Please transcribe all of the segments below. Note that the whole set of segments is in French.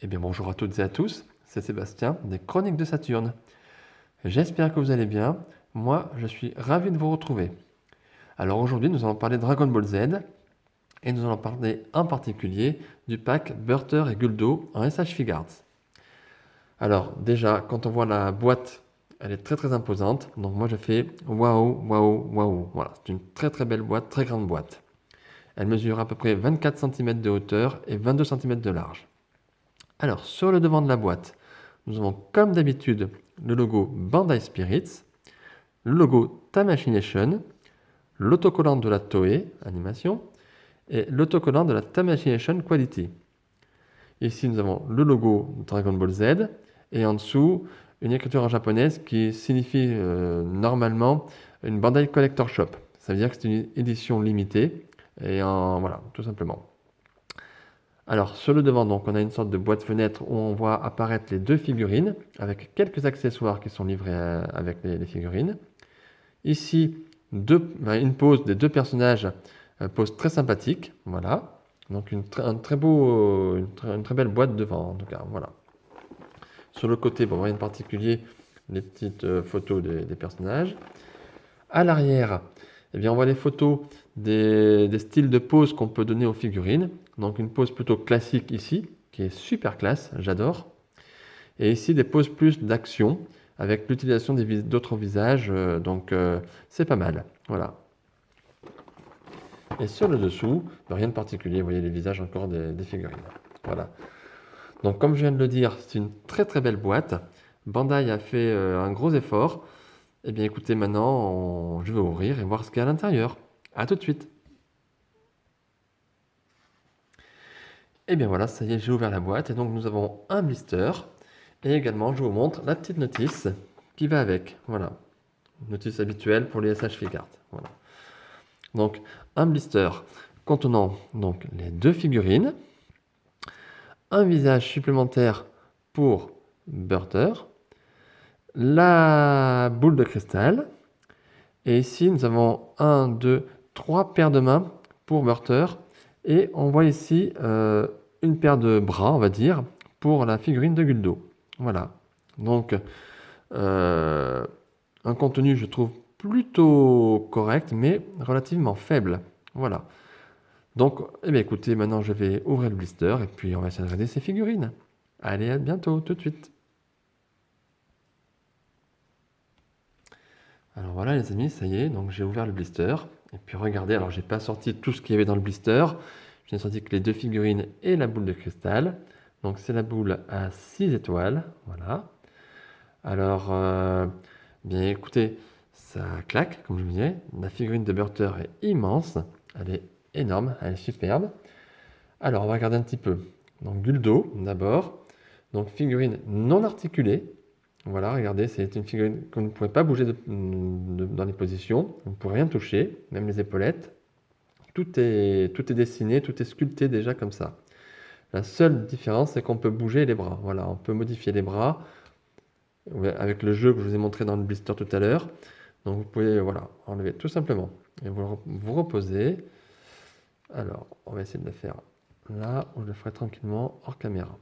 Eh bien bonjour à toutes et à tous, c'est Sébastien des Chroniques de Saturne. J'espère que vous allez bien, moi je suis ravi de vous retrouver. Alors aujourd'hui nous allons parler de Dragon Ball Z et nous allons parler en particulier du pack Burter et Guldo en SH Figuarts. Alors déjà quand on voit la boîte, elle est très imposante, donc moi je fais waouh, waouh, waouh. Voilà, c'est une très belle boîte, très grande boîte. Elle mesure à peu près 24 cm de hauteur et 22 cm de large. Alors sur le devant de la boîte, nous avons comme d'habitude le logo Bandai Spirits, le logo Tamashination, l'autocollant de la Toei Animation et l'autocollant de la Tamashination Quality. Ici, nous avons le logo Dragon Ball Z et en dessous, une écriture en japonaise qui signifie normalement une Bandai Collector Shop. Ça veut dire que c'est une édition limitée et voilà, tout simplement. Alors, sur le devant, donc, on a une sorte de boîte-fenêtre où on voit apparaître les deux figurines, avec quelques accessoires qui sont livrés avec les figurines. Ici, une pose des deux personnages, pose très sympathique, voilà. Donc, une très belle boîte devant, en tout cas, voilà. Sur le côté, bon, rien de particulier, les petites photos des personnages. À l'arrière, eh bien, on voit les photos des styles de pose qu'on peut donner aux figurines. Donc une pose plutôt classique ici, qui est super classe, j'adore. Et ici des poses plus d'action, avec l'utilisation d'autres visages, c'est pas mal. Voilà. Et sur le dessous, rien de particulier, vous voyez les visages encore des figurines. Voilà. Donc comme je viens de le dire, c'est une très belle boîte. Bandai a fait un gros effort. Eh bien écoutez, maintenant, je vais ouvrir et voir ce qu'il y a à l'intérieur. A tout de suite. Et bien voilà, ça y est, j'ai ouvert la boîte et donc nous avons un blister et également je vous montre la petite notice qui va avec. Voilà, notice habituelle pour les SH Figuarts. Voilà. Donc un blister contenant donc les deux figurines, un visage supplémentaire pour Burter, la boule de cristal et ici nous avons 1, 2, 3 paires de mains pour Burter et on voit ici une paire de bras, on va dire, pour la figurine de Guldo. Voilà. Donc, un contenu, je trouve, plutôt correct, mais relativement faible. Voilà. Donc, eh bien, écoutez, maintenant, je vais ouvrir le blister et puis on va essayer de regarder ces figurines. Allez, à bientôt, tout de suite. Alors voilà, les amis, ça y est, donc j'ai ouvert le blister. Et puis regardez, alors j'ai pas sorti tout ce qu'il y avait dans le blister. Je n'ai sorti que les deux figurines et la boule de cristal. Donc c'est la boule à 6 étoiles, voilà. Alors, bien écoutez, ça claque, comme je vous disais. La figurine de Burter est immense, elle est énorme, elle est superbe. Alors, on va regarder un petit peu. Donc Guldo, d'abord. Donc figurine non articulée. Voilà, regardez, c'est une figurine qu'on ne pouvait pas bouger dans les positions. On ne peut rien toucher, même les épaulettes. Tout est dessiné, tout est sculpté déjà comme ça. La seule différence, c'est qu'on peut bouger les bras. Voilà, on peut modifier les bras avec le jeu que je vous ai montré dans le blister tout à l'heure. Donc vous pouvez voilà, enlever tout simplement. Et vous reposez. Alors, on va essayer de le faire là, où je le ferai tranquillement hors caméra.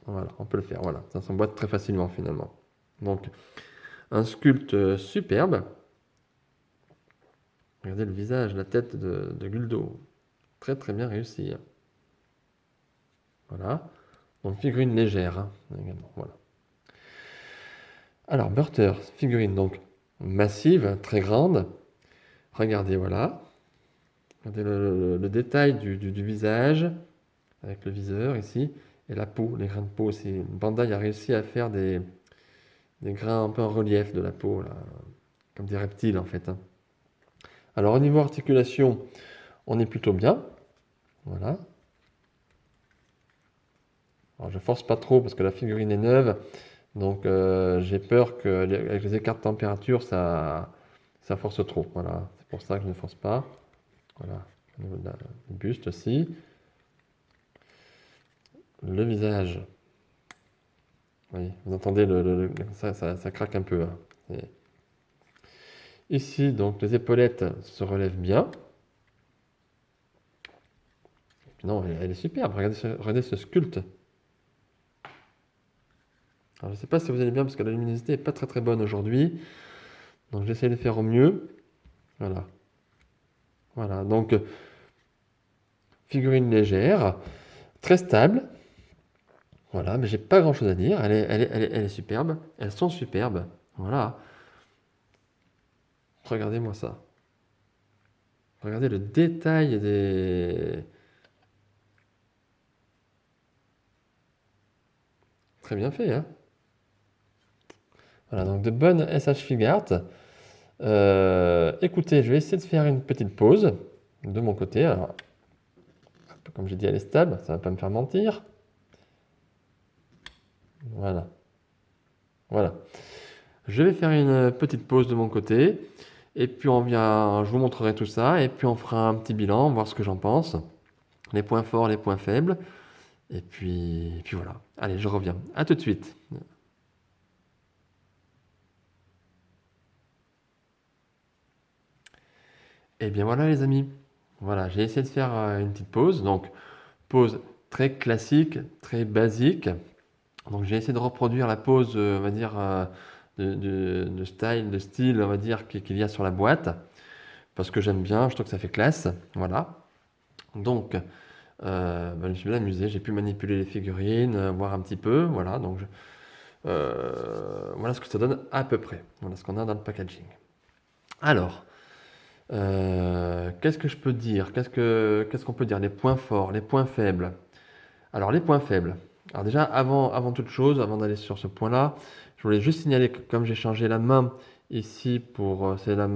Voilà, on peut le faire. Voilà, ça s'emboîte très facilement finalement. Donc, un sculpte superbe. Regardez le visage, la tête de Guldo. Très bien réussi. Voilà. Donc, figurine légère également. Voilà. Alors, Burter, figurine donc massive, très grande. Regardez, voilà. Regardez le détail du visage, avec le viseur ici, et la peau, les grains de peau aussi. Bandai a réussi à faire des grains un peu en relief de la peau, là, comme des reptiles en fait. Alors au niveau articulation, on est plutôt bien. Voilà. Alors je force pas trop parce que la figurine est neuve, donc j'ai peur qu'avec les écarts de température, ça force trop. Voilà, c'est pour ça que je ne force pas. Voilà, au niveau du buste aussi. Le visage. Oui, vous entendez, ça craque un peu. Ici, donc, les épaulettes se relèvent bien. Non, elle est superbe. Regardez ce sculpte. Alors, je ne sais pas si vous allez bien parce que la luminosité n'est pas très très bonne aujourd'hui. Donc j'essaie de faire au mieux. Voilà. Voilà. Donc figurine légère, très stable. Voilà, mais j'ai pas grand chose à dire. Elle est superbe. Elles sont superbes. Voilà. Regardez-moi ça. Regardez le détail des. Très bien fait, hein? Voilà, donc de bonnes SH Figart. Écoutez, je vais essayer de faire une petite pause de mon côté. Alors, comme j'ai dit, elle est stable, ça ne va pas me faire mentir. Voilà. Voilà. Je vais faire une petite pause de mon côté. Et puis je vous montrerai tout ça. Et puis on fera un petit bilan, voir ce que j'en pense. Les points forts, les points faibles. Et puis voilà. Allez, je reviens. À tout de suite. Et bien voilà les amis. Voilà, j'ai essayé de faire une petite pause. Donc, pause très classique, très basique. Donc j'ai essayé de reproduire la pose, on va dire, de style, on va dire, qu'il y a sur la boîte, parce que j'aime bien, je trouve que ça fait classe. Voilà. Donc, je me suis bien amusé, j'ai pu manipuler les figurines, voir un petit peu. Voilà, donc voilà ce que ça donne à peu près. Voilà ce qu'on a dans le packaging. Alors, qu'est-ce que je peux dire? Qu'est-ce qu'on peut dire? Les points forts, les points faibles. Alors, les points faibles. Alors déjà, avant toute chose, avant d'aller sur ce point-là, je voulais juste signaler que comme j'ai changé la main ici c'est sa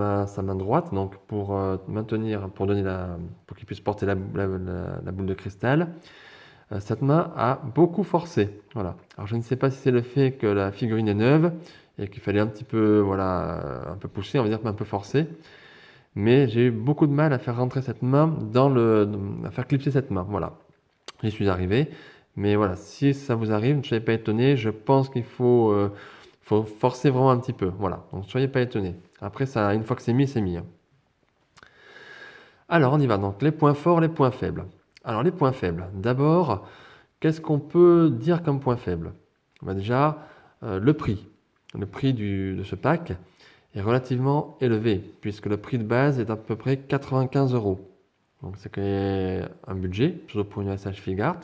main droite, donc pour maintenir, pour qu'il puisse porter la boule de cristal, cette main a beaucoup forcé. Voilà. Alors je ne sais pas si c'est le fait que la figurine est neuve et qu'il fallait un petit peu, voilà, un peu pousser, on va dire un peu forcer, mais j'ai eu beaucoup de mal à faire rentrer cette main à faire clipser cette main. Voilà. J'y suis arrivé. Mais voilà, si ça vous arrive, ne soyez pas étonné. Je pense qu'il faut forcer vraiment un petit peu. Voilà, donc ne soyez pas étonné. Après, ça, une fois que c'est mis, c'est mis, hein. Alors, on y va. Donc, les points forts, les points faibles. Alors, les points faibles. D'abord, qu'est-ce qu'on peut dire comme point faible? Déjà, le prix. Le prix de ce pack est relativement élevé, puisque le prix de base est à peu près 95 euros. Donc, c'est un budget, surtout pour une SH Figart.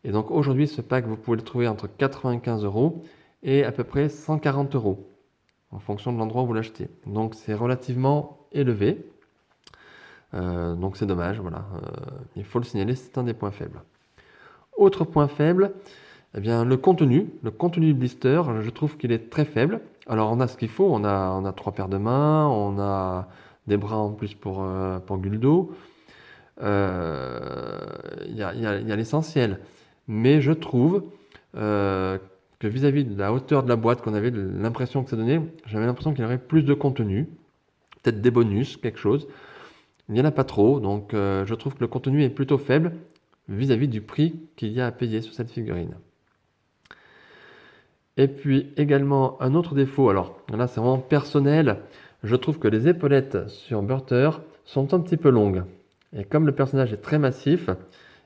Et donc aujourd'hui, ce pack, vous pouvez le trouver entre 95 euros et à peu près 140 euros, en fonction de l'endroit où vous l'achetez. Donc c'est relativement élevé. Donc c'est dommage, voilà. Il faut le signaler, c'est un des points faibles. Autre point faible, eh bien, le contenu du blister, je trouve qu'il est très faible. Alors on a ce qu'il faut, on a 3 paires de mains, on a des bras en plus pour Guldo. Il y a l'essentiel. Mais je trouve que vis-à-vis de la hauteur de la boîte qu'on avait, l'impression que ça donnait, j'avais l'impression qu'il y aurait plus de contenu, peut-être des bonus, quelque chose. Il n'y en a pas trop, donc je trouve que le contenu est plutôt faible vis-à-vis du prix qu'il y a à payer sur cette figurine. Et puis également un autre défaut, alors là c'est vraiment personnel, je trouve que les épaulettes sur Burter sont un petit peu longues. Et comme le personnage est très massif,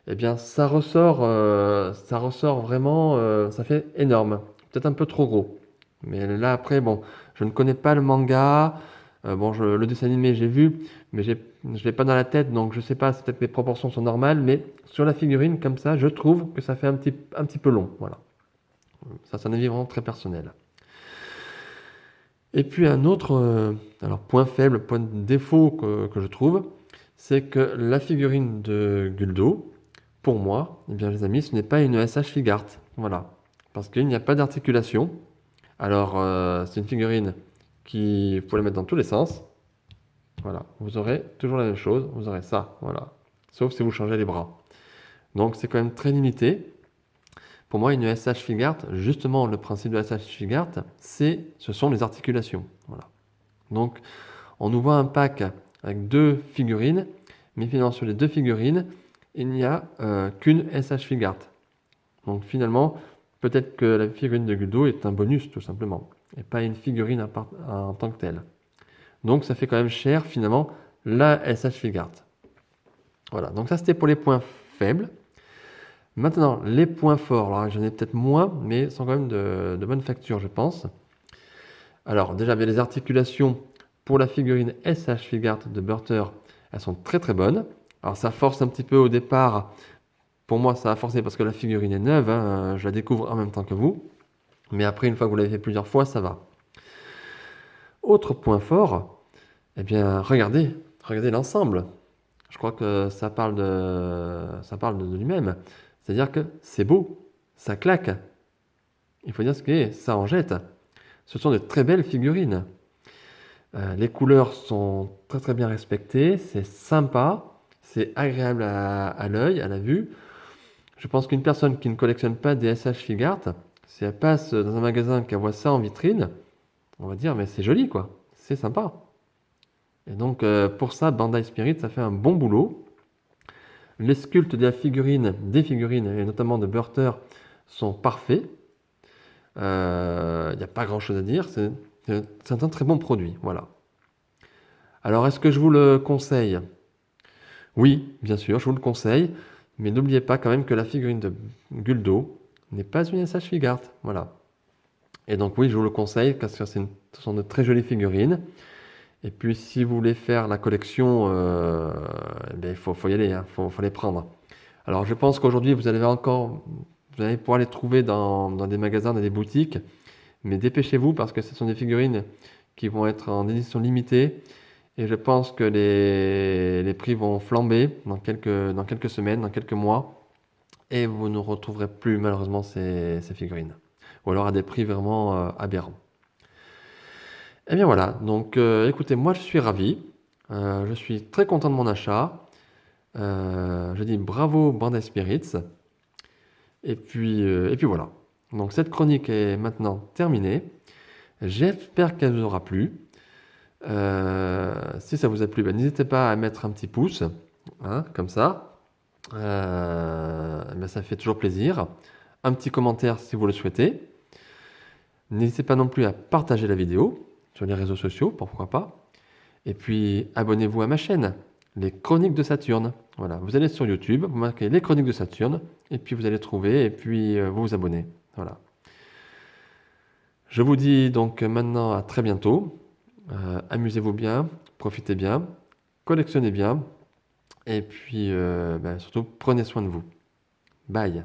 eh bien ça ressort vraiment, ça fait énorme, peut-être un peu trop gros. Mais là après, bon, je ne connais pas le manga, bon, le dessin animé j'ai vu, mais je ne l'ai pas dans la tête, donc je sais pas, c'est peut-être que les proportions sont normales, mais sur la figurine comme ça, je trouve que ça fait un petit peu long, voilà. Ça c'est un avis vraiment très personnel. Et puis un autre alors point faible, point de défaut que je trouve, c'est que la figurine de Guldo, pour moi, eh bien les amis, ce n'est pas une SH Figart. Voilà. Parce qu'il n'y a pas d'articulation. Alors, c'est une figurine qui, vous pouvez la mettre dans tous les sens. Voilà. Vous aurez toujours la même chose. Vous aurez ça. Voilà. Sauf si vous changez les bras. Donc, c'est quand même très limité. Pour moi, une SH Figart, justement, le principe de la SH Figart, ce sont les articulations. Voilà. Donc, on nous voit un pack avec 2 figurines, mais finalement, sur les 2 figurines, il n'y a qu'une SH Figart. Donc finalement, peut-être que la figurine de Guldo est un bonus tout simplement, et pas une figurine en tant que telle. Donc ça fait quand même cher finalement la SH Figart. Voilà, donc ça c'était pour les points faibles. Maintenant, les points forts, alors j'en ai peut-être moins, mais sont quand même de bonne facture, je pense. Alors déjà, il y a les articulations pour la figurine SH Figart de Burter, elles sont très très bonnes. Alors ça force un petit peu au départ, pour moi ça a forcé parce que la figurine est neuve, hein, je la découvre en même temps que vous. Mais après, une fois que vous l'avez fait plusieurs fois, ça va. Autre point fort, eh bien regardez l'ensemble. Je crois que ça parle de lui-même. C'est-à-dire que c'est beau, ça claque. Il faut dire ce qui est, ça en jette. Ce sont de très belles figurines. Les couleurs sont très très bien respectées, c'est sympa, c'est agréable à l'œil, à la vue. Je pense qu'une personne qui ne collectionne pas des SH Figart, si elle passe dans un magasin qu'elle voit ça en vitrine, on va dire mais c'est joli quoi, c'est sympa. Et donc pour ça, Bandai Spirit, ça fait un bon boulot. Les sculptes de la figurine, des figurines, et notamment de Burter, sont parfaits. Il n'y a pas grand-chose à dire, c'est un très bon produit, voilà. Alors est-ce que je vous le conseille? Oui, bien sûr, je vous le conseille, mais n'oubliez pas quand même que la figurine de Guldo n'est pas une SH Figart, voilà. Et donc oui, je vous le conseille parce que ce sont de très jolies figurines. Et puis si vous voulez faire la collection, eh bien, faut y aller, hein, faut les prendre. Alors je pense qu'aujourd'hui vous allez pouvoir les trouver dans des magasins, dans des boutiques, mais dépêchez-vous parce que ce sont des figurines qui vont être en édition limitée et je pense que les prix vont flamber dans quelques semaines, dans quelques mois et vous ne retrouverez plus malheureusement ces figurines. Ou alors à des prix vraiment aberrants. Et bien voilà, donc écoutez, moi je suis ravi, je suis très content de mon achat. Je dis bravo Bandai Spirits. Et puis voilà. Donc cette chronique est maintenant terminée. J'espère qu'elle vous aura plu. Si ça vous a plu, ben, n'hésitez pas à mettre un petit pouce, hein, comme ça. Ben, ça fait toujours plaisir. Un petit commentaire si vous le souhaitez. N'hésitez pas non plus à partager la vidéo sur les réseaux sociaux, pourquoi pas. Et puis abonnez-vous à ma chaîne, les Chroniques de Saturne. Voilà, vous allez sur YouTube, vous marquez les Chroniques de Saturne, et puis vous allez trouver, et puis vous vous abonnez. Voilà. Je vous dis donc maintenant à très bientôt. Amusez-vous bien, profitez bien, collectionnez bien, et puis ben, surtout prenez soin de vous. Bye.